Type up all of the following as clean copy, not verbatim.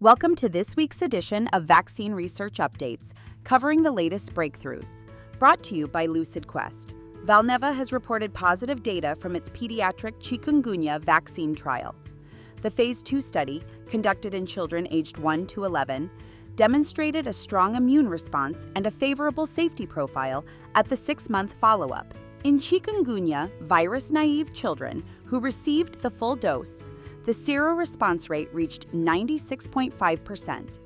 Welcome to this week's edition of Vaccine Research Updates, covering the latest breakthroughs. Brought to you by LucidQuest. Valneva has reported positive data from its pediatric Chikungunya vaccine trial. The Phase 2 study, conducted in children aged 1 to 11, demonstrated a strong immune response and a favorable safety profile at the 6-month follow-up. In Chikungunya virus-naive children who received the full dose, the seroresponse rate reached 96.5%.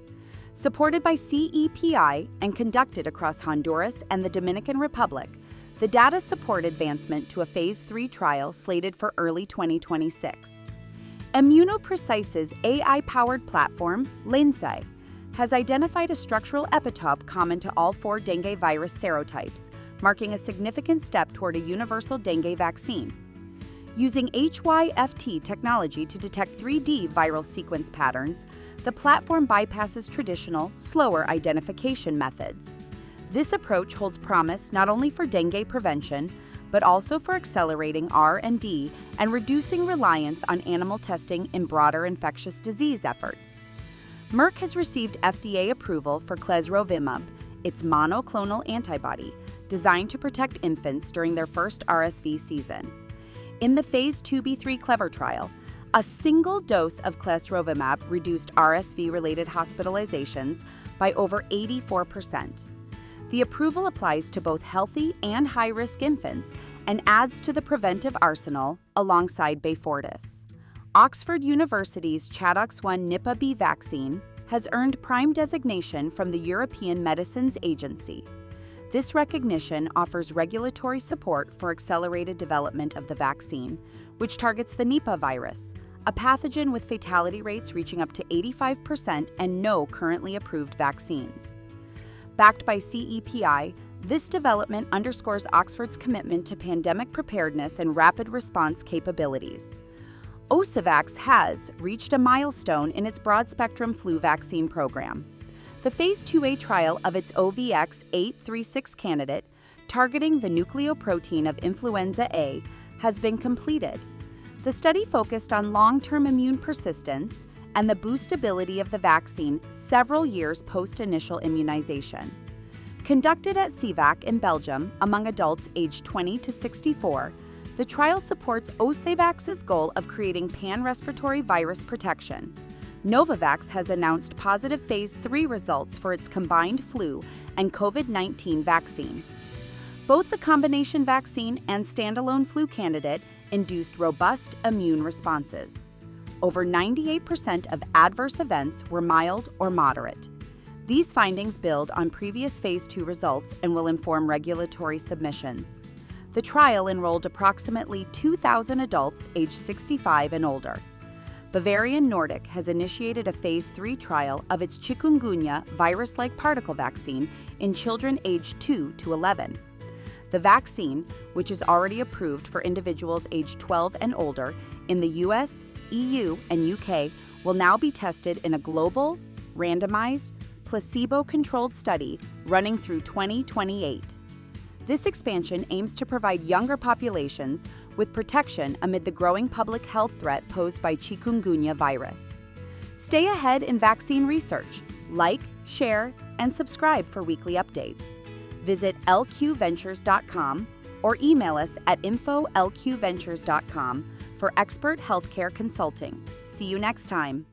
Supported by CEPI and conducted across Honduras and the Dominican Republic, the data support advancement to a Phase 3 trial slated for early 2026. ImmunoPrecise's AI-powered platform, LENSai, has identified a structural epitope common to all 4 dengue virus serotypes, marking a significant step toward a universal dengue vaccine. Using HYFT technology to detect 3D viral sequence patterns, the platform bypasses traditional, slower identification methods. This approach holds promise not only for dengue prevention, but also for accelerating R&D and reducing reliance on animal testing in broader infectious disease efforts. Merck has received FDA approval for Clesrovimab, its monoclonal antibody, designed to protect infants during their first RSV season. In the Phase 2b3 CLEVER trial, a single dose of Clesrovimab reduced RSV-related hospitalizations by over 84%. The approval applies to both healthy and high-risk infants and adds to the preventive arsenal alongside Beyfortus. Oxford University's ChAdOx1 Nipah B vaccine has earned PRIME designation from the European Medicines Agency. This recognition offers regulatory support for accelerated development of the vaccine, which targets the Nipah virus, a pathogen with fatality rates reaching up to 85% and no currently approved vaccines. Backed by CEPI, this development underscores Oxford's commitment to pandemic preparedness and rapid response capabilities. Osavax has reached a milestone in its broad-spectrum flu vaccine program. The Phase 2a trial of its OVX-836 candidate, targeting the nucleoprotein of influenza A, has been completed. The study focused on long-term immune persistence and the boostability of the vaccine several years post-initial immunization. Conducted at CVAC in Belgium among adults aged 20 to 64, the trial supports Osavax's goal of creating pan-respiratory virus protection. Novavax has announced positive Phase 3 results for its combined flu and COVID-19 vaccine. Both the combination vaccine and standalone flu candidate induced robust immune responses. Over 98% of adverse events were mild or moderate. These findings build on previous Phase 2 results and will inform regulatory submissions. The trial enrolled approximately 2,000 adults aged 65 and older. Bavarian Nordic has initiated a Phase 3 trial of its Chikungunya virus-like particle vaccine in children aged 2 to 11. The vaccine, which is already approved for individuals aged 12 and older in the US, EU, and UK, will now be tested in a global, randomized, placebo-controlled study running through 2028. This expansion aims to provide younger populations with protection amid the growing public health threat posed by Chikungunya virus. Stay ahead in vaccine research. Like, share, and subscribe for weekly updates. Visit lqventures.com or email us at info@lqventures.com for expert healthcare consulting. See you next time.